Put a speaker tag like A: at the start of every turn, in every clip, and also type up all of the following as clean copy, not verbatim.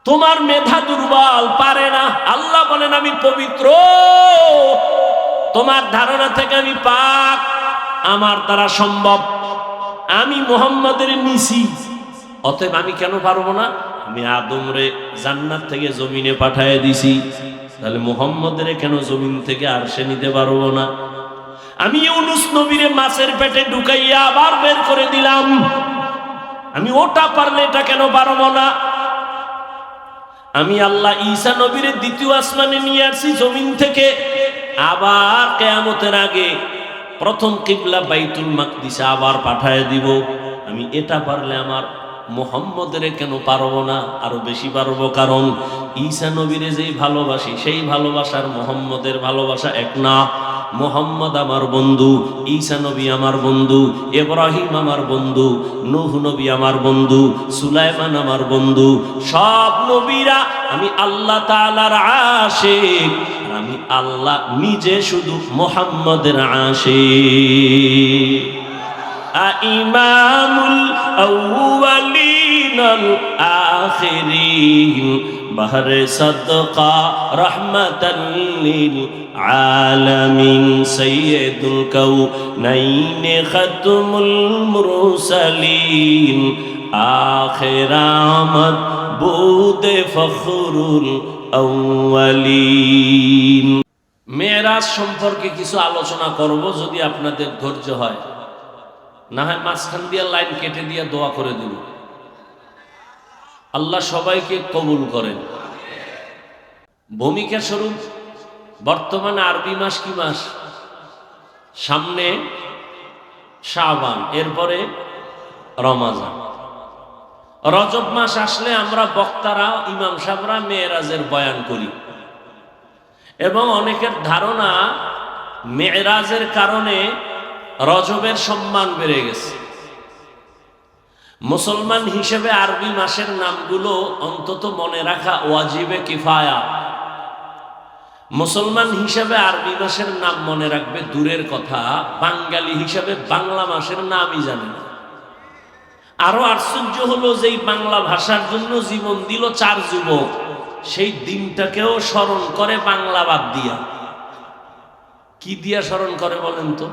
A: তোমার মেধা দুর্বল, পারে না। আল্লাহ বলেন আমি পবিত্র, তোমার ধারণা থেকে আমি পাক, আমার দ্বারা সম্ভব। আমি মুহাম্মাদের নিছি, অতএব আমি কেন পারবো না? আমি আদমরে জান্নাত থেকে জমিনে পাঠায় দিছি, তাহলে মুহাম্মাদের কেন জমিন থেকে আরশে নিতে পারবো না? আমি ইউনুস নবীরে মাছের পেটে ঢুকাইয়া আবার বের করে দিলাম, আমি ওটা পারলে এটা কেন পারবো না? আমি আল্লাহ ঈসা নবীরে দ্বিতীয় আসমানে নিয়ে আসছি জমিন থেকে, আবার কিয়ামতের আগে প্রথম কিবলা বাইতুল মাকদিসে আবার পাঠায় দিব। আমি এটা পারলে আমার মুহাম্মদের কেন পারবো না? আরো বেশি পারবো, কারণ ঈসা নবীরে যেই ভালোবাসি সেই ভালোবাসার মুহাম্মদের ভালোবাসা এক না। মুহাম্মদ আমার বন্ধু, ঈসা নবী আমার বন্ধু, ইব্রাহিম আমার বন্ধু, নূহ নবী আমার বন্ধু, সুলাইমান আমার বন্ধু। সব নবীরা আমি আল্লাহ তাআলার আশিক, আমি আল্লাহ নিজে শুধু মুহাম্মদের আশিক। ইমামুল আউয়ালিন আল আখিরিন বাহরে সাদকা রাহমাতাল লিল আলামিন সাইয়্যিদুল কাউনাইন খাতমুল মুরসালিন আখিরামত বুদে ফখরুল আউয়ালিন। মেরাজ সম্পর্কে কিছু আলোচনা করব, যদি আপনাদের ধৈর্য হয়। না হয় মাঝখান দিয়ে লাইন কেটে দিয়ে দোয়া করে দিল। আল্লাহ সবাইকে কবুল করেন। ভূমিকা স্বরূপ বর্তমানে আরবি মাস কি মাস? সামনে শাবান, এরপরে রমাজান। রজব মাস আসলে আমরা বক্তারা, ইমাম সাহেবরা মেরাজের বয়ান করি, এবং অনেকের ধারণা মেরাজের কারণে রজবের সম্মান বেড়ে গেছে। মুসলমান হিসেবে আরবি মাসের নামগুলো অন্তত মনে রাখা ওয়াজিবে কিফায়া। মুসলমান হিসেবে আরবি মাসের নাম মনে রাখবে দূরের কথা, বাঙালি হিসেবে বাংলা মাসের নামই জানে না। আরো আশ্চর্য হলো, যেই বাংলা ভাষার জন্য জীবন দিল 4 যুবক, সেই দিনটাকেও স্মরণ করে বাংলা বাদ দিয়া। কি দিয়া স্মরণ করে বলেন তো?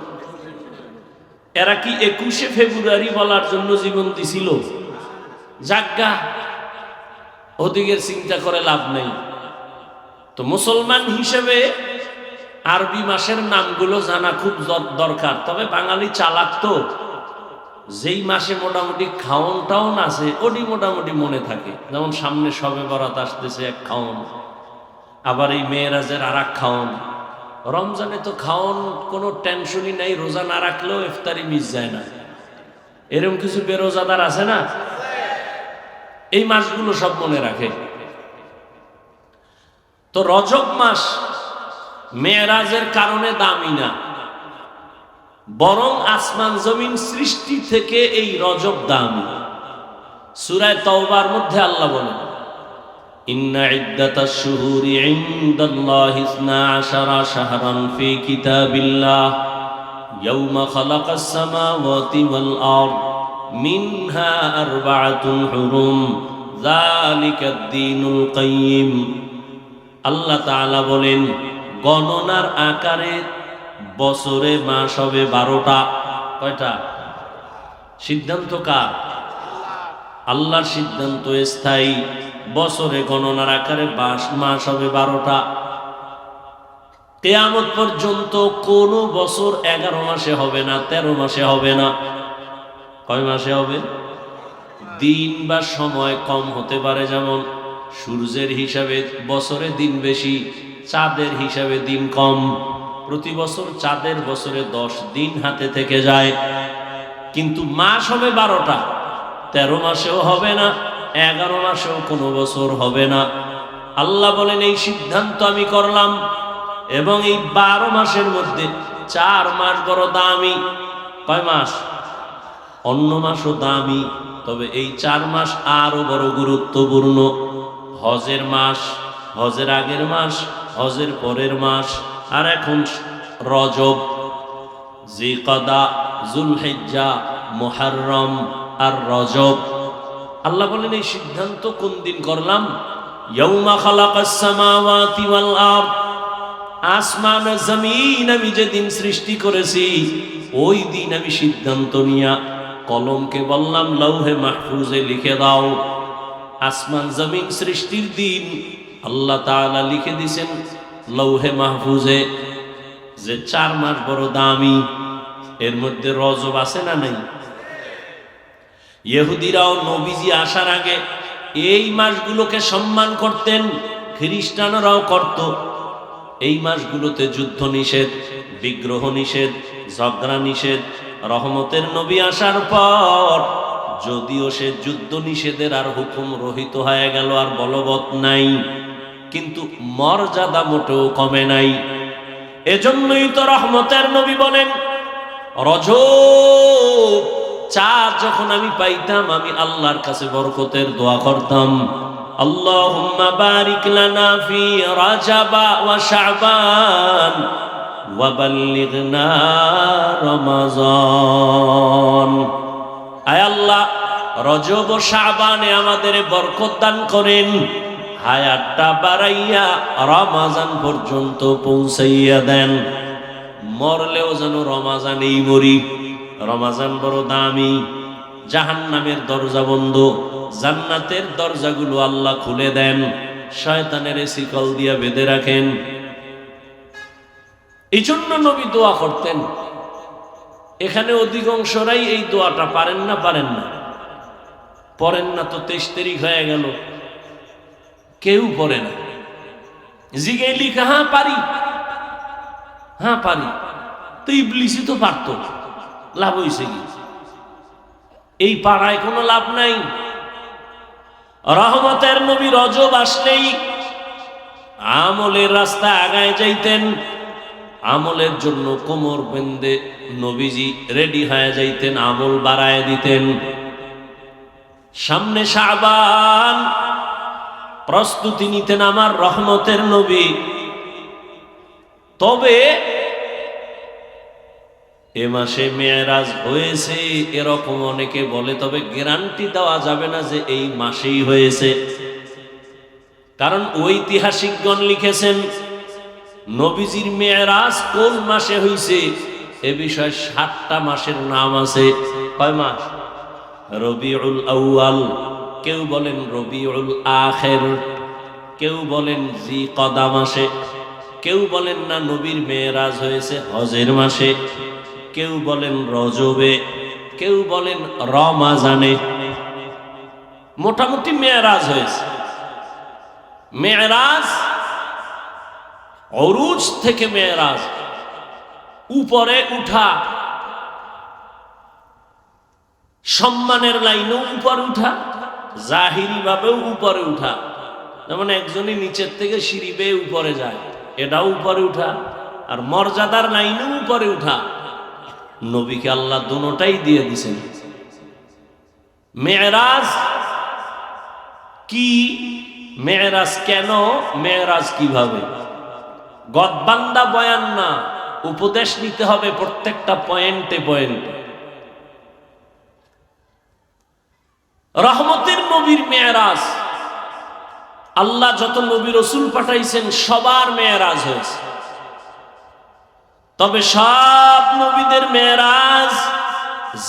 A: এরা কি 21শে ফেব্রুয়ারি বলার জন্য জীবন দিছিল? জাগা, ওদিকের চিন্তা করে লাভ নেই। তো মুসলমান হিসেবে আরবি মাসের নামগুলো জানা খুব দরকার। তবে বাঙালি চালাক তো, যেই মাসে মোটামুটি খাওন টাউন আছে ওটি মোটামুটি মনে থাকে। যেমন সামনে শবে বরাত আসতেছে, এক খাওন, আবার এই মেরাজের আর এক খাওন। রমজানে তো খাওন কোনো টেনশনই নাই, রোজা না রাখলেও ইফতারি মিস যায় না। এরকম কিছু বেরোজাদার আছে না? এই মাসগুলো সব মনে রাখে। তো রজব মাস মেরাজের কারণে দামি না, বরং আসমান জমিন সৃষ্টি থেকে এই রজব দামি। সূরা তাওবার মধ্যে আল্লাহ বলেন, ইন্না ইদ্দাতাশ শুহুরি ইনদাল্লাহি 12 শাহরান ফি কিতাবিল্লাহ ইয়াওমা খালাকাস সামাওয়াতি ওয়াল আরদ মিনহা আরবাআতুন হুরুম যালিকাদ দীনুল কাইয়্যিম। আল্লাহ তাআলা বলেন, গণনার আকারে বছরে মাস হবে 12টা। কয়টা? সিদ্ধান্ত কার? আল্লাহর সিদ্ধান্ত স্থায়ী। বছরে গণনার আকারে মাস হবে 12টা। কিয়ামত পর্যন্ত কোন বছর 11 মাসে হবে না, 13 মাসে হবে না। কয় মাসে হবে? দিন বা সময় কম হতে পারে, যেমন সূর্যের হিসাবে বছরে দিন বেশি, চাঁদের হিসাবে দিন কম। প্রতি বছর চাঁদের বছরে 10 দিন হাতে থেকে যায়, কিন্তু মাস হবে 12টা। 13 মাসেও হবে না, 11 মাসেও কোনো বছর হবে না। আল্লাহ বলেন, এই সিদ্ধান্ত আমি করলাম, এবং এই 12 মাসের মধ্যে 4 মাস বড় দামি। কয় মাস? অন্য মাসও দামি, তবে এই 4 মাস আরো বড় গুরুত্বপূর্ণ। হজের মাস, হজের আগের মাস, হজের পরের মাস, আর এখন রজব, জিলকাদা, জুলহিজ্জা, মুহররম আর রজব। আল্লাহ বলেন, এই সিদ্ধান্ত কোন দিন করলাম? ইয়াউমা খালাকাস সামাওয়াতি ওয়াল আরদ, আসমান ও জমিন আমি যেদিন সৃষ্টি করেছি ওই দিন আমি সিদ্ধান্ত নিয়া কলমকে বললাম লৌহে মাহফুজে লিখে দাও। আসমান জমিন সৃষ্টির দিন আল্লাহ তাআলা লিখে দিয়েছেন লৌহে মাহফুজে যে 4 মাস বড় দামি, এর মধ্যে রজব আছে না নাই? ইহুদিরাও নবীজি আসার আগে এই মাসগুলোকে সম্মান করতেন, খ্রিস্টানরাও করত। এই মাসগুলোতে যুদ্ধ নিষেধ, বিগ্রহ নিষেধ, ঝগড়া নিষেধ। রহমতের নবী আসার পর যদিও সে যুদ্ধ নিষেধের আর হুকুম রহিত হয়ে গেল, আর বলবৎ নাই, কিন্তু মর্যাদা মোটেও কমে নাই। এজন্যই তো রহমতের নবী বলেন রজব চাঁদ যখন আমি পাইতাম আমি আল্লাহর কাছে বরকতের দোয়া করতাম, আল্লাহুম্মা বারিক লানা ফি রাজাবা ওয়া শাবান ওয়া বাল্লিগনা রমাজান। আয় আল্লাহ, রজব ও শাবানে আমাদের বরকত দান করেন, হায়াতটা বাড়াইয়া রমাজান পর্যন্ত পৌঁছাইয়া দেন, মরলেও যেন রমাজানেই মরি। রমাজান বড় দামি। জাহান্নামের দরজা বন্ধ, জান্নাতের দরজাগুলো আল্লাহ খুলে দেন, শয়তানের শিকল দিয়া বেঁধে রাখেন। এই জন্য নবী দোয়া করতেন। এখানে অধিকাংশরাই এই দোয়াটা পারেন না, পড়েন না তো 23 তারিখ হয়ে গেল, কেউ পড়ে না। জিগে লিখা হ্যাঁ পারি, তো ইবলিসই তো পারত, লাভ হয়েছে কি? এই পাড়ায় কোনো লাভ নাই। রহমতের নবী রজব আসলেই আমলের রাস্তা আগায় যাইতেন, আমলের জন্য কোমর বেঁধে নবীজি রেডি হয়ে যাইতেন, আমল বাড়ায় দিতেন। সামনে শাবান, প্রস্তুতি নিতেন আমার রহমতের নবী। তবে এ মাসে মেরাজ হয়েছে এরকম অনেকে বলে, তবে গ্যারান্টি দেওয়া যাবে না যে এই মাসেই হয়েছে, কারণ ঐতিহাসিকগণ লিখেছেন নবীজির মেরাজ কোন মাসে হয়েছে এ বিষয়ে 7টা মাসের নাম আছে। কয় মাস? রবিউল আউয়াল, কেউ বলেন রবিউল আখির, কেউ বলেন জিকদা মাসে, কেউ বলেন না নবীর মেরাজ হয়েছে হজের মাসে, কেউ বলেন রজবে, কেউ বলেন রমাজানে। মোটামুটি মেরাজ হয়েছে। মেরাজ অরুজ থেকে মেরাজ, উপরে উঠা, সম্মানের লাইনেও উপরে উঠা, জাহিরি ভাবেও উপরে উঠা। যেমন একজনই নিচের থেকে সিঁড়ি বেয়ে উপরে যায়, এটাও উপরে উঠা, আর মর্যাদার লাইনেও উপরে উঠা। নবীকে আল্লাহ দুটোটাই দিয়ে দিয়েছেন। মেরাজ কি? মেরাজ কেন? মেরাজ কিভাবে? গদবান্দা বয়ান না, উপদেশ নিতে হবে প্রত্যেকটা পয়েন্টে পয়েন্টে। রহমতের নবীর মেরাজ, আল্লাহ যত নবী রসুল পাঠাইছেন সবার মেরাজ হয়েছে, তবে সব নবীদের মেরাজ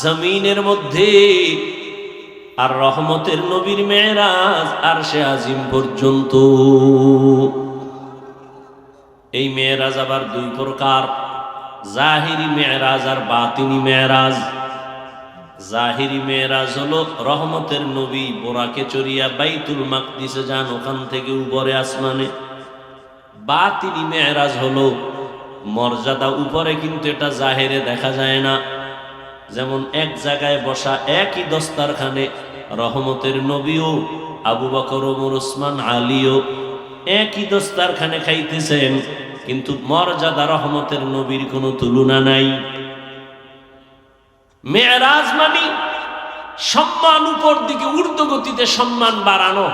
A: জমিনের মধ্যে, আর রহমতের নবীর মেরাজ আরশে আজিম পর্যন্ত। এই মেরাজ আবার 2 প্রকার, জাহিরি মেরাজ আর বাতিনি মেরাজ। জাহিরি মেরাজ হলো রহমতের নবী বোরাকে চড়িয়া বাইতুল মাকদিসে যান, ওখান থেকে উপরে আসমানে। বাতিনি মেরাজ হলো মর্যাদা উপরে, কিন্তু এটা জাহেরে দেখা যায় না। যেমন এক জায়গায় বসা একই দস্তারখানে রহমতের নবীও আবু বকর, ওমর, ওসমান, আলীও একই দস্তারখানে খাইতেছেন, কিন্তু মর্যাদা রহমতের নবীর কোনো তুলনা নাই। মেরাজ মানে সম্মান উপর দিকে ঊর্ধ্বগতিতে সম্মান বাড়ানো।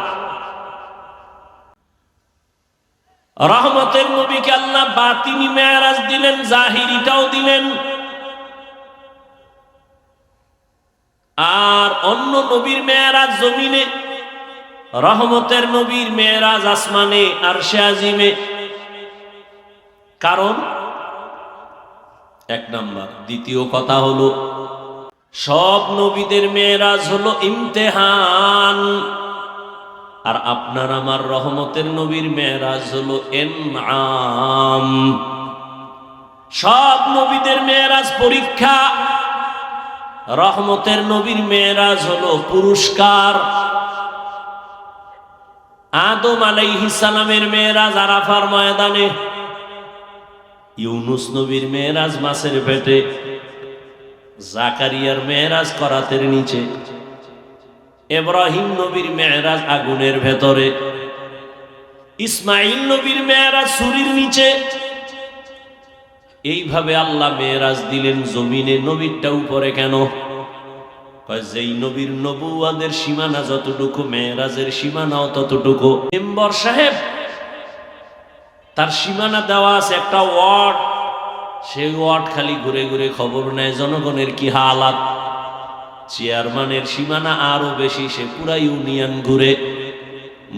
A: রহমতের নবীকে আল্লাহ বাতিনি মেরাজ দিলেন, জাহিরিটাও দিলেন। আর অন্য নবীর মেরাজ জমিনে, রহমতের নবীর মেরাজ আসমানে আরশে আজিমে। কারণ এক নাম্বার। দ্বিতীয় কথা হলো সব নবীদের মেরাজ হলো ইমতিহান, আর আপনার আমার রহমতের নবীর মেরাজ হলো ইনআম। সব নবীদের মেরাজ পরীক্ষা, রহমতের নবীর মেরাজ হলো পুরস্কার। আদম আলাইহিস সালামের মেরাজ আরাফার ময়দানে, ইউনুস নবীর মেরাজ মাছের পেটে, জাকারিয়ার মেরাজ করাতের নিচে, ইব্রাহিম নবীর মেরাজ আগুনের ভেতরে, ইসমাইল নবীর মেরাজ ছুরির নিচে। এইভাবে আল্লাহ মেরাজ দিলেন জমিনে, নবীরটা উপরে কেন? যেই নবীর নবুয়াদের সীমানা যতটুকু, মেরাজের সীমানাও ততটুকু। মেম্বার সাহেব তার সীমানা দেওয়া আছে একটা ওয়ার্ড, সেই ওয়ার্ড খালি ঘুরে ঘুরে খবর নেয় জনগণের কি হালাত। চেয়ারম্যানের সীমানা আরো বেশি, সে পুরা ইউনিয়ন ঘুরে।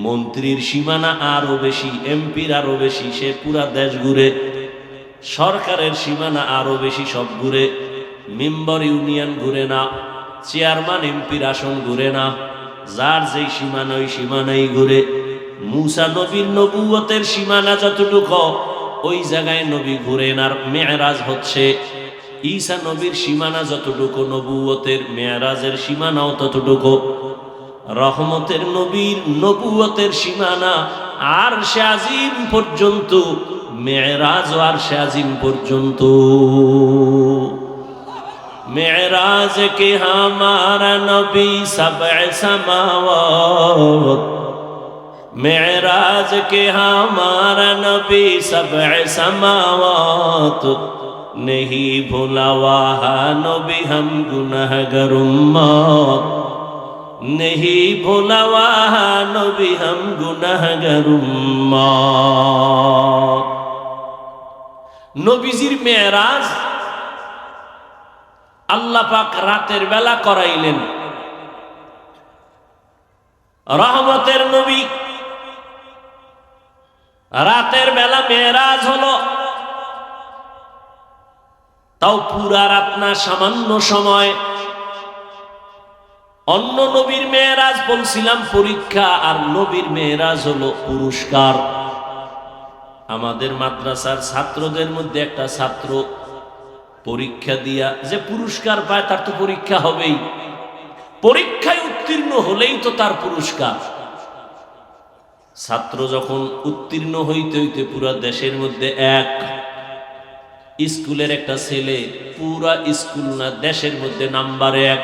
A: মন্ত্রীর সীমানা আরো বেশি, এমপির আরো বেশি, সে পুরা দেশ ঘুরে। সরকারের সীমানা আরো বেশি, সব ঘুরে। মেম্বার ইউনিয়ন ঘুরে না, চেয়ারম্যান এমপির আসন ঘুরে না, যার যেই সীমানা ওই সীমানাই ঘুরে। মুসা নবীর নবুয়তের সীমানা যতটুকু, ওই জায়গায় নবী ঘুরেন। আর মেরাজ হচ্ছে ঈসা নবীর সীমানা যতটুকু, নবুয়তের মেরাজের সীমানাও ততটুকু। রহমতের নবীর নবুয়তের সীমানা আরশে আজিম পর্যন্ত, মেরাজ আরশে আজিম পর্যন্ত। मेराज के हमारा नबी सबअ समावात, मेराज के हमारा नबी सबअ समावात, नहीं भूला वहा नबी हम गुनहगार उम्मत, नहीं भूला वहा नबी हम गुनहगार उम्मत। নবীজির মেরাজ আল্লাহ পাক রাতের বেলা করাইলেন। রহমতের নবী রাতের বেলা মেরাজ হলো, তাও পুরা রাত না, সামান্য সময়। অন্য নবীর মেরাজ বলছিলাম পরীক্ষা, আর নবীর মেরাজ হলো পুরস্কার। আমাদের মাদ্রাসার ছাত্রদের মধ্যে একটা ছাত্র পরীক্ষা দিয়া যে পুরস্কার পায়, তার তো পরীক্ষা হবেই। পরীক্ষায় উত্তীর্ণ হলেই তো তার পুরস্কার। ছাত্র যখন উত্তীর্ণ হইতে হইতে পুরা দেশের মধ্যে এক, স্কুলের একটা ছেলে পুরা স্কুল না দেশের মধ্যে নাম্বার 1,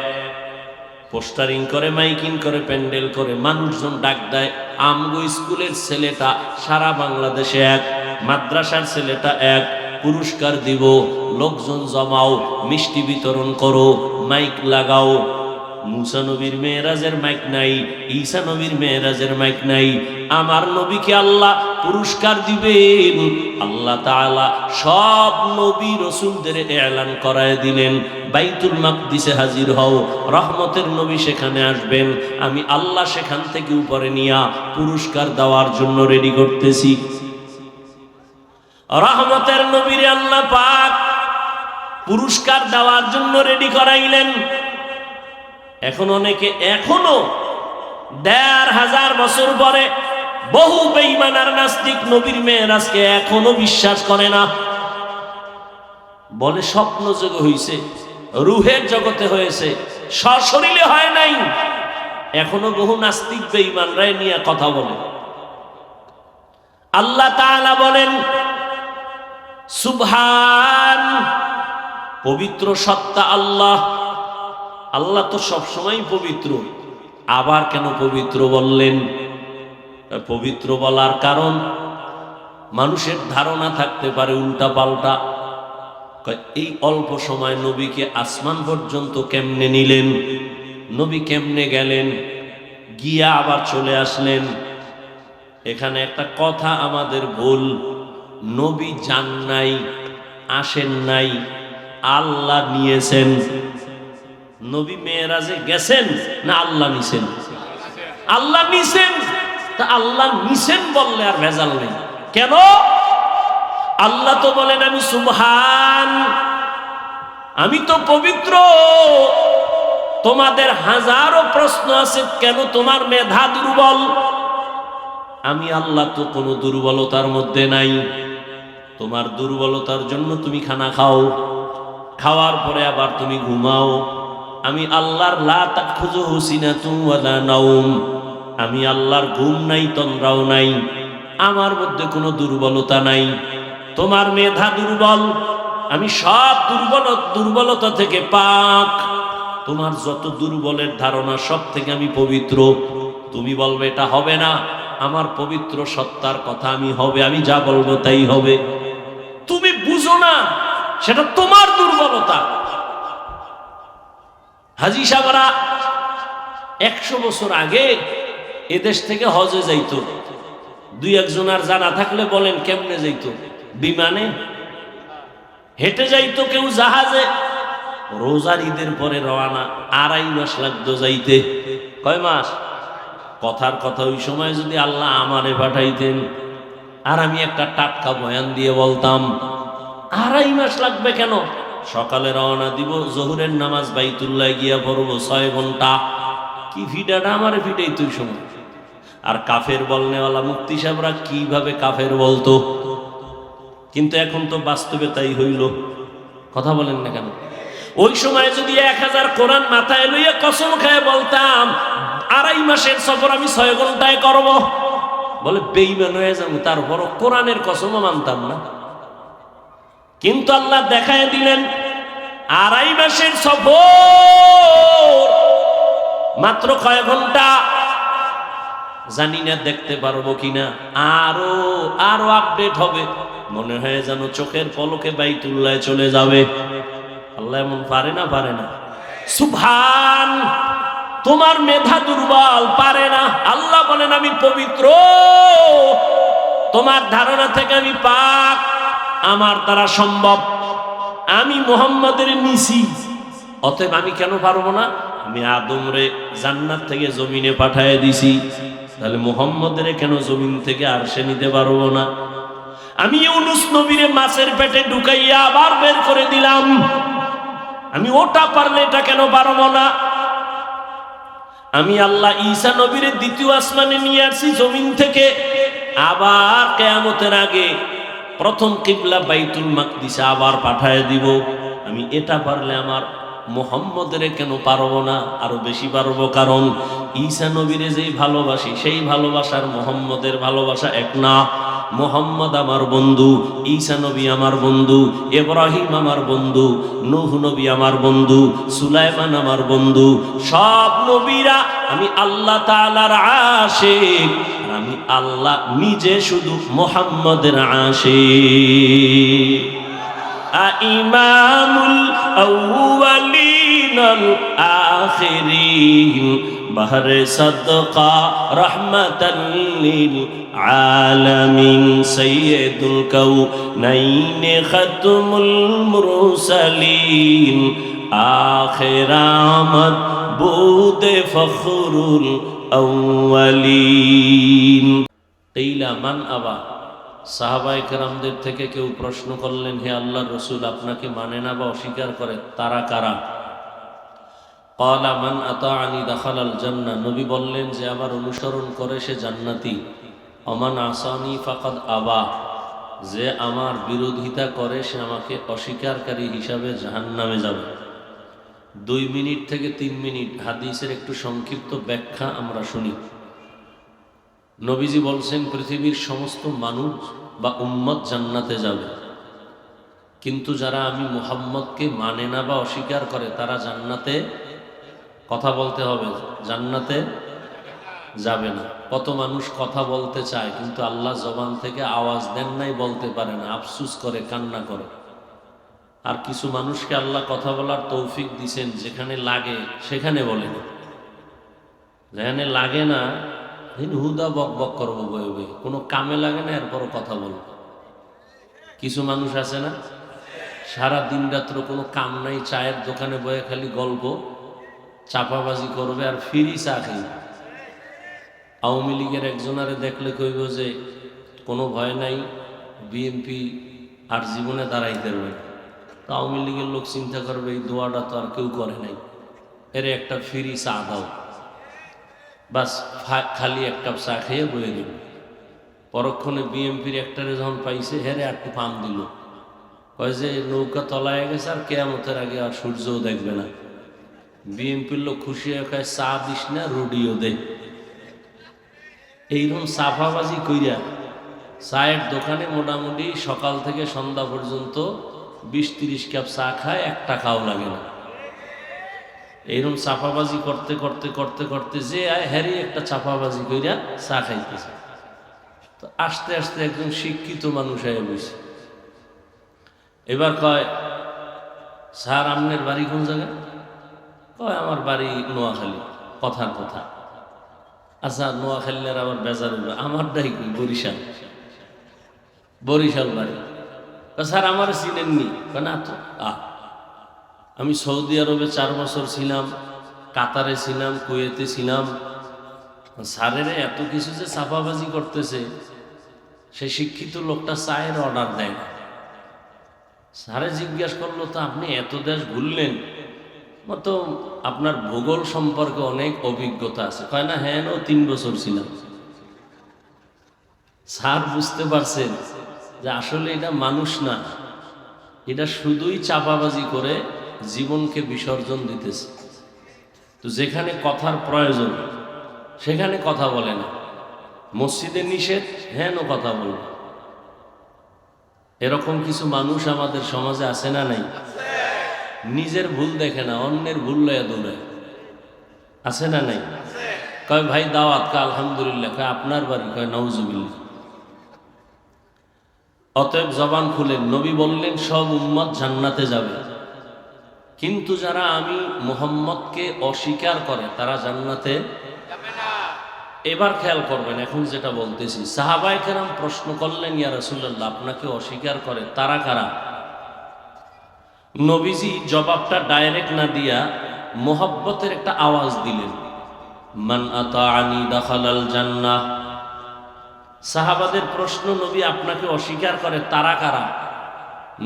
A: পোস্টারিং করে, মাইকিং করে, প্যান্ডেল করে, মানুষজন ডাক দেয়, আমগো স্কুলের ছেলেটা সারা বাংলাদেশে 1, মাদ্রাসার ছেলেটা 1, পুরস্কার দিব, লোকজন জমাও, মিষ্টি বিতরণ করো, মাইক লাগাও। মুসা নবীর মেরাজের মাইক নাই, ঈসা নবীর মেরাজের মাইক নাই। আমার নবীকে আল্লাহ পুরস্কার দিবেন। আল্লাহ তাআলা সব নবী রাসূলদের এলান করায় দিলেন, বাইতুল মাকদিসে হাজির হও, রহমতের নবী সেখানে আসবেন, আমি আল্লাহ সেখান থেকে উপরে নিয়া পুরস্কার দেওয়ার জন্য রেডি করতেছি। রহমতের নবীর আল্লাহ পাক পুরস্কার দেওয়ার জন্য রেডি করাইলেন। এখন অনেকে এখনো ১৫০০ বছর পরে বহু বেঈমান আর নাস্তিক নবীর মেরাজকে এখনো বিশ্বাস করে না। বলে স্বপ্ন যোগে হইছে, রুহের জগতে হয়েছে, সশরীরে হয় নাই। এখনো বহু নাস্তিক বেঈমানরা নিয়ে কথা বলে। আল্লাহ তাআলা বলেন সুবহান, পবিত্র সত্তা আল্লাহ। আল্লাহ তো সবসময় পবিত্র, আবার কেন পবিত্র বললেন? পবিত্র বলার কারণ মানুষের ধারণা থাকতে পারে উল্টা পাল্টা। এই অল্প সময় নবীকে আসমান পর্যন্ত কেমনে নিলেন, নবী কেমনে গেলেন, গিয়া আবার চলে আসলেন। এখানে একটা কথা আমাদের ভুল, নবী যান নাই, আসেন নাই, আল্লাহ নিয়েছেন। নবী মেরাজে গেছেন না আল্লাহ নিছেন? আল্লাহ নিছেন, তা আল্লাহ নিছেন বললে আর ভেজাল নেই। কেন? আল্লাহ তো বলেন আমি সুবহান, আমি তো পবিত্র। তোমাদের হাজারো প্রশ্ন আছে, কেন তোমার মেধা দুর্বল? আমি আল্লাহ তো কোনো দুর্বলতার মধ্যে নাই। তোমার দুর্বলতার জন্য তুমি খানা খাও, খাওয়ার পরে আবার তুমি ঘুমাও। আমি আল্লাহর লা তাখুযুহু সিনাতুন ওয়ালা নাওম, আমি আল্লাহর ঘুম নাই, তন্দ্রাও নাই, আমার মধ্যে কোনো দুর্বলতা নাই। তোমার মেধা দুর্বল, আমি সব দুর্বলতা থেকে পাক। তোমার যত দুর্বলের ধারণা সব থেকে আমি পবিত্র। তুমি বলবে এটা হবে না, আমার পবিত্র সত্তার কথা আমি হবে, আমি যা বলবো তাই হবে। তুমি বুঝো না, সেটা তোমার দুর্বলতা। হাজী সাহেবরা 100 বছর আগে এদেশ থেকে হজে যাইতো। দুই একজনের জানা থাকলে বলেন কেমনে যাইতো? বিমানে, হেঁটে যাইতো, কেউ জাহাজে। রোজার ঈদের পরে রওনা, 2.5 মাস লাগতো যাইতে। কয় মাস? কথার কথা, ওই সময় যদি আল্লাহ আমারে পাঠাইতেন আর আমি একটা টাটকা বয়ান দিয়ে বলতাম 2.5 মাস লাগবে কেন? সকালে রওনা দিব, জোহরের নামাজ বাইতুল্লাহ গিয়া পড়বো 6 ঘন্টা। কি ভিডাটা আমারে ফিটাই তুই সময়। আর কাফের বলনেওয়ালা মুফতি সাহেবরা কিভাবে কাফের বলতো, কিন্তু এখন তো বাস্তবে তাই হইল। কথা বলেন না কেন? ওই সময় যদি 1000 কোরআন মাথায় লইয়া কসম খায় বলতাম 2.5 মাসের সফর আমি 6 ঘন্টায় করব, বলে বেঈমান হয়ে যাবো। তারপর কোরআনের কসমও মানতাম না। কিন্তু আল্লাহ দেখায় দিলেন 2.5 মাসের সফর মাত্র কয় ঘন্টা জানি না, দেখতে পারবো কিনা, আরো আরো আপডেট হবে। মনে হয় যেন চোখের পলকে বাইতুল্লাহ চলে যাবে। আল্লাহ এমন পারে না? পারে না? সুবহান। তোমার মেধা দুর্বল, পারে না। আল্লাহ বলেন আমি পবিত্র, তোমার ধারণা থেকে আমি পাক, আমার দ্বারা সম্ভব। আমি মুহাম্মাদের নিছি, অতএব আমি কেন পারবো না? আমি আদমরে জান্নাত থেকে জমিনে পাঠায় দিছি, তাহলে মুহাম্মাদের কেন জমিন থেকে আরশে নিতে পারবো না? আমি ইউনুস নবীরে মাছের পেটে ঢুকাইয়া আবার বের করে দিলাম, আমি ওটা পারলে এটা কেন পারবো না? আমি আল্লাহ ঈসা নবীরে দ্বিতীয় আসমানে নিয়ে আসছি জমিন থেকে, আবার কিয়ামতের আগে প্রথম কিবলা বাইতুল মাকদিসে আবার পাঠায় দিব। আমি এটা পারলে আমার মুহাম্মদের কেন পারবো না? আরো বেশি পারবো, কারণ ঈসা নবীরে যেই ভালোবাসি সেই ভালোবাসার মুহাম্মদের ভালোবাসা এক না। মুহাম্মদ আমার বন্ধু, ঈসা নবী আমার বন্ধু, ইব্রাহিম আমার বন্ধু, নূহ নবী আমার বন্ধু, সুলাইমান আমার বন্ধু। সব নবীরা আমি আল্লাহ তাআলার আশিক, আর আমি আল্লাহ নিজে শুধু মুহাম্মদের আশিক। ইমামুল আউয়ালিন আল আখিরিন বাহরে সাদকা রাহমাতাল লিল আলামিন সাইয়্যিদুল কাউনাইন খাতমুল মুরসালিন আখির আমদ বুদে ফখরুল আউয়ালিন। কিলা মান আবা, সাহাবায়ে কেরামদের থেকে কেউ প্রশ্ন করলেন, হে আল্লাহর রাসূল, আপনাকে মানে না বা অস্বীকার করে তারা কারা? ক্বালা মান আতাআনি দাখালাল জান্নাহ, নবী বললেন যে আমার অনুসরণ করে সে জান্নাতি। ওমান আসানি ফাকাদ আবা, যে আমার বিরোধিতা করে সে আমাকে অস্বীকারকারী হিসাবে জাহান্নামে যাবে। 2 মিনিট থেকে 3 মিনিট হাদিসের একটু সংক্ষিপ্ত ব্যাখ্যা আমরা শুনি। নবীজি বলছেন পৃথিবীর সমস্ত মানুষ বা উম্মত জান্নাতে যাবে, কিন্তু যারা আমি মুহাম্মদকে মানে না বা অস্বীকার করে তারা জান্নাতে, কথা বলতে হবে, জান্নাতে যাবে না। কত মানুষ কথা বলতে চায় কিন্তু আল্লাহ জবান থেকে আওয়াজ দেন নাই, বলতে পারে না, আফসুস করে, কান্না করে। আর কিছু মানুষকে আল্লাহ কথা বলার তৌফিক দিছেন, যেখানে লাগে সেখানে বলে না, যেখানে লাগে না হুদা বক বক করবো, বয়ে বয়ে, কোনো কামে লাগে না, এরপরও কথা বলবো। কিছু মানুষ আছে না, সারা দিন রাত্র কোনো কাম নাই, চায়ের দোকানে বয়ে খালি গল্প চাপাবাজি করবে আর ফ্রি চা খাই। আওয়ামী লীগের একজনারে দেখলে কইব যে কোনো ভয় নাই, বিএনপি আর জীবনে দাঁড়াইতে পারবে। তো আওয়ামী লীগের লোক চিন্তা করবে এই দোয়াটা তো আর কেউ করে নাই, এর একটা ফ্রি চা দাও, বাস খালি এক কাপ চা খেয়ে বয়ে দিল। পরক্ষণে বিএনপির একটারে যখন পাইছে, হেরে একটু পাম দিল, কয় যে নৌকা তলায় গেছে আর কেয়ামতের আগে আর সূর্যও দেখবে না। বিএনপির লোক খুশি হয়ে কয় চা দিস না, রুডিও দে। এইরকম সাফাবাজি কইরা চায়ের দোকানে মোটামুটি সকাল থেকে সন্ধ্যা পর্যন্ত 20-30 কাপ চা খায়, 1 টাকাও লাগে না। এইরকম চাপাবাজি করতে করতে করতে করতে যে হ্যারি একটা চাপাবাজি কইরা চা খাইতেছে। তো আস্তে আস্তে একজন শিক্ষিত মানুষ হয়ে বসে, এবার কয় স্যার আপনার বাড়ি কোন জায়গায়? কয় আমার বাড়ি নোয়াখালী। কথার কথা, আচ্ছা নোয়াখালীর আবার বেজার হইল, আমারটাই কই বরিশাল। বরিশাল বাড়ি। স্যার আমার চিনেননি? না তো। আমি সৌদি আরবে 4 বছর ছিলাম, কাতারে ছিলাম, কুয়েতে ছিলাম। স্যারের এত কিছু যে চাপাবাজি করতেছে, সে শিক্ষিত লোকটা চায়ের অর্ডার দেয় না। স্যারে জিজ্ঞাসা করলো তো আপনি এত দেশ ঘুরলেন, মতো আপনার ভূগোল সম্পর্কে অনেক অভিজ্ঞতা আছে? কয় না, হ্যাঁ 3 বছর ছিলাম। স্যার বুঝতে পারছেন যে আসলে এটা মানুষ না, এটা শুধুই চাপাবাজি করে জীবনকে বিসর্জন দিতেছে। তো যেখানে কথার প্রয়োজন সেখানে কথা বলে না, মসজিদে নিষেধ, হ্যাঁ কথা বলে। এরকম কিছু মানুষ আমাদের সমাজে আছে না নাই? নিজের ভুল দেখে না, অন্যের ভুল লয়া দৌড়ায়। আছে না নাই? কয় ভাই দাওয়াত, কা আলহামদুলিল্লাহ। কয় আপনার বাড়ি? কয় নাউজুবিল্লাহ। অতএব জবান খুলেন, নবী বললেন সব উম্মত জান্নাতে যাবে, কিন্তু যারা আমি মুহাম্মদকে অস্বীকার করে তারা জান্নাতে যাবে না। এবার খেয়াল করবেন, এখন যেটা বলতেছি, সাহাবায়ে কেরাম প্রশ্ন করলেন, ইয়া রাসূলুল্লাহ আপনাকে অস্বীকার করে তারা কারা? নবীজি জবাবটা ডাইরেক্ট না দিয়া মোহাব্বতের একটা আওয়াজ দিলেন, মান আতাআনি দাখালাল জান্নাহ। সাহাবাদের প্রশ্ন, নবী আপনাকে অস্বীকার করে তারা কারা?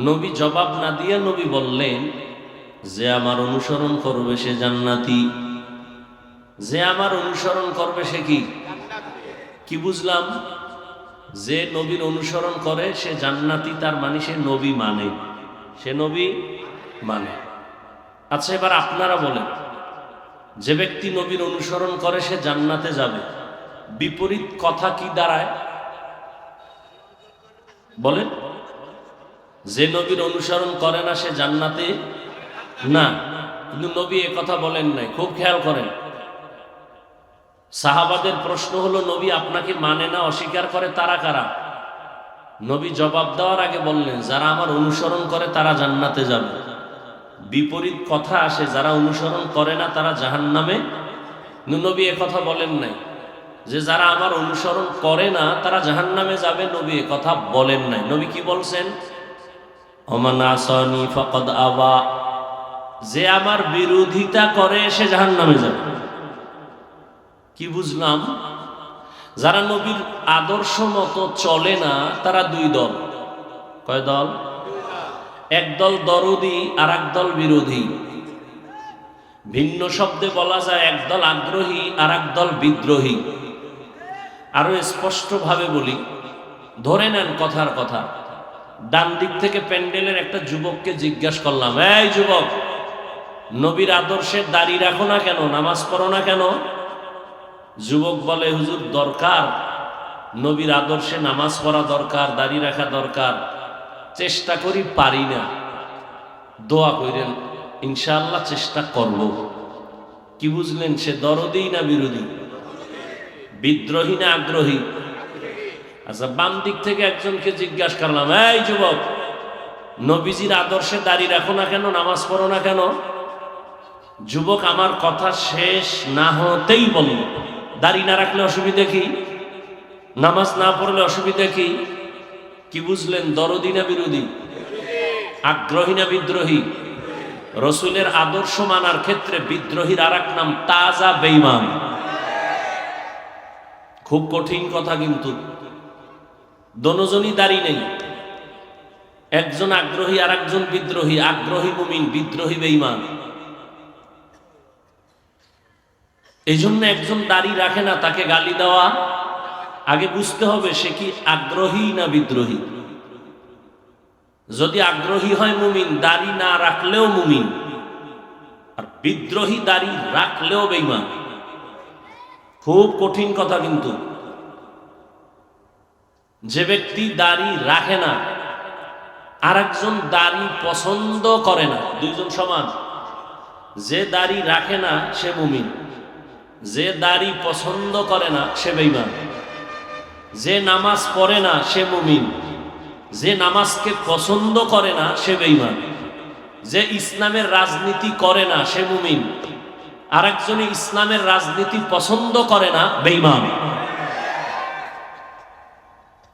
A: নবী জবাব না দিয়ে নবী বললেন, যে আমার অনুসরণ করবে সে জান্নাতি। যে আমার অনুসরণ করবে সে কি? কি বুঝলাম? যে নবীর অনুসরণ করে সে জান্নাতি, তার মানে সে নবী মানে, সে নবী মানে। আচ্ছা এবার আপনারা বলেন, যে ব্যক্তি নবীর অনুসরণ করে সে জান্নাতে যাবে, বিপরীত কথা কি দাঁড়ায় বলেন? যে নবীর অনুসরণ করে না সে জান্নাতে না, কিন্তু নবী এ কথা বলেন নাই। খুব খেয়াল করেন, সাহাবাদের প্রশ্ন হলো নবী আপনাকে মানে না, অস্বীকার করে তারা কারা? নবী জবাব দেওয়ার আগে বললেন, যারা আমার অনুসরণ করে তারা জান্নাতে যাবে। বিপরীত কথা আসে, যারা অনুসরণ করে না তারা জাহান্নামে। নবী এ কথা বলেন নাই যে যারা আমার অনুসরণ করে না তারা জাহান্নামে যাবে, নবী এ কথা বলেন নাই। নবী কি বলছেন? ওমান আসানি ফাকাদ আবা, যে আমার বিরোধিতা করে সে জাহান্নামে যাবে। কি বুঝলাম? যারা নবীর আদর্শ মতো চলে না তারা 2 দল। কয় দল? এক দল দরদি আর এক দল বিরোধী। ভিন্ন শব্দে বলা যায় এক দল আগ্রহী আর এক দল বিদ্রোহী। আরো স্পষ্ট ভাবে বলি, ধরে নেন কথার কথা, ডান দিক থেকে প্যান্ডেলের একটা যুবককে জিজ্ঞাসা করলাম, এই যুবক, নবীর আদর্শের দাড়ি রাখো না কেন, নামাজ পড়ো না কেন? যুবক বলে, হুজুর দরকার, নবীর আদর্শে নামাজ পড়া দরকার, দাড়ি রাখা দরকার, চেষ্টা করি পারি না, দোয়া করেন ইনশাআল্লাহ চেষ্টা করব। কি বুঝলেন? সে দরদি না বিরোধী? বিদ্রোহী না আগ্রহী? আচ্ছা বাম দিক থেকে একজনকে জিজ্ঞাসা করলাম, এই যুবক, নবীজির আদর্শে দাড়ি রাখো না কেন, নামাজ পড়ো না কেন? যুবক আমার কথা শেষ না হতেই বলল, দাড়ি না রাখলে অসুবিধা কি, নামাজ না পড়লে অসুবিধা কি? কি বুঝলেন? দরদি না বিরোধী? আগ্রহী না বিদ্রোহী? রসুলের আদর্শ মানার ক্ষেত্রে বিদ্রোহীর আর এক নাম তাজা বেঈমান। খুব কঠিন কথা, কিন্তু দোনোজনই দাড়ি নেই, একজন আগ্রহী আর একজন বিদ্রোহী। আগ্রহী মুমিন, বিদ্রোহী বেঈমান। এই জন্য একজন দাড়ি রাখে না, তাকে গালি দেওয়া আগে বুঝতে হবে সে কি আগ্রহী না বিদ্রোহী। যদি আগ্রহী হয় মুমিন, দাড়ি না রাখলেও মুমিন, আর বিদ্রোহী দাড়ি রাখলেও বেঈমান। খুব কঠিন কথা কিন্তু। যে ব্যক্তি দাড়ি রাখে না আর একজন দাড়ি পছন্দ করে না, দুইজন সমান। যে দাড়ি রাখে না সে মুমিন, যে দাড়ি পছন্দ করে না সে বেঈমান। যে নামাজ পড়ে না সে মুমিন, যে নামাজকে পছন্দ করে না সে বেঈমান। যে ইসলামের রাজনীতি করে না সে মুমিন, আর একজনে ইসলামের রাজনীতি পছন্দ করে না, বেঈমান।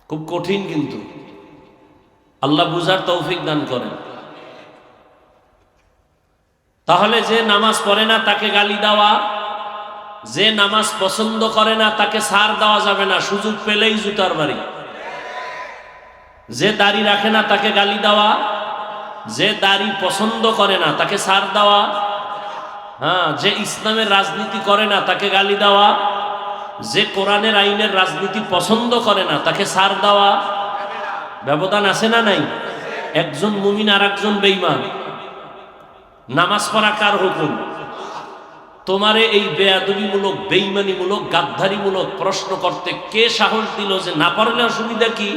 A: খুব কঠিন কিন্তু, আল্লাহ বুঝার তৌফিক দান করেন। তাহলে যে নামাজ পড়ে না তাকে গালি দেওয়া, যে নামাজ পছন্দ করে না তাকে ছাড় দেওয়া যাবে না, সুযোগ পেলেই জুতার বাড়ি। যে দাড়ি রাখে না তাকে গালি দেওয়া, যে দাড়ি পছন্দ করে না তাকে ছাড় দেওয়া। হ্যাঁ, যে ইসলামের রাজনীতি করে না তাকে গালি দেওয়া, যে কোরআনের আইনের রাজনীতি পছন্দ করে না তাকে ছাড় দেওয়া। ব্যবধান আছে না নাই? একজন মুমিন আর একজন বেঈমান। নামাজ পড়া কার হুকুম? তোমারে এই বেয়াদবিমূলক, বেঈমানিমূলক, গাদ্দারিমূলক প্রশ্ন করতে কে সাহস দিল যে না পারলে অসুবিধা কি?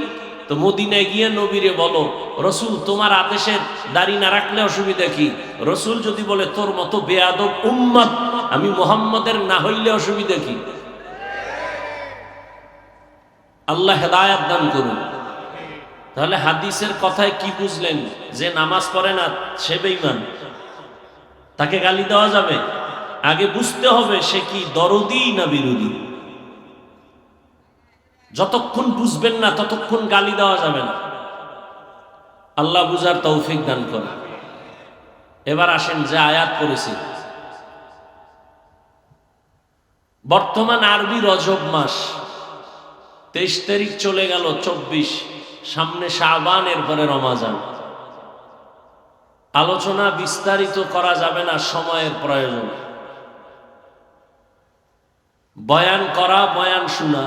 A: তো মদিনায় গিয়ে নবীরে বলো, রসুল তোমার আদেশের দাড়ি না রাখলে অসুবিধা কি? রসুল যদি বলে তোর মতো বেয়াদব উম্মত আমি মুহাম্মদের না হইলে অসুবিধা কি? আল্লাহ হেদায়েত দান করুন। তাহলে হাদিসের কথায় কি বুঝলেন? যে নামাজ পড়ে না সে বেঈমান, তাকে গালি দেওয়া যাবে? আগে বুঝতে হবে সে কি দরদি না বিরোধী। যতক্ষণ বুঝবেন না ততক্ষণ গালি দেওয়া যাবে না। আল্লাহ বুঝার তৌফিক দান করে। এবার আসেন যে আয়াত পড়েছি। বর্তমান আরবি রজব মাস, 23 তারিখ চলে গেল, 24, সামনে শাবান, এরপরে রমাজান। আলোচনা বিস্তারিত করা যাবে না, সময়ের প্রয়োজন। বয়ান করা, বয়ান শোনা,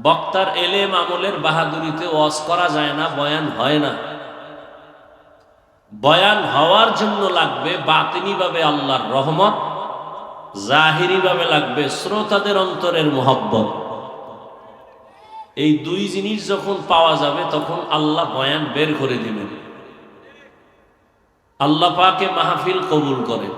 A: বক্তার এলেম আমলের বাহাদুরিতে ওয়াজ করা যায় না, বয়ান হয় না। বয়ান হওয়ার জন্য লাগবে বাতিনিভাবে আল্লাহর রহমত, জাহিরিভাবে লাগবে শ্রোতাদের অন্তরের মোহব্বত। এই দুই জিনিস যখন পাওয়া যাবে তখন আল্লাহ বয়ান বের করে দিবেন। আল্লাহ পাকে মাহফিল কবুল করে।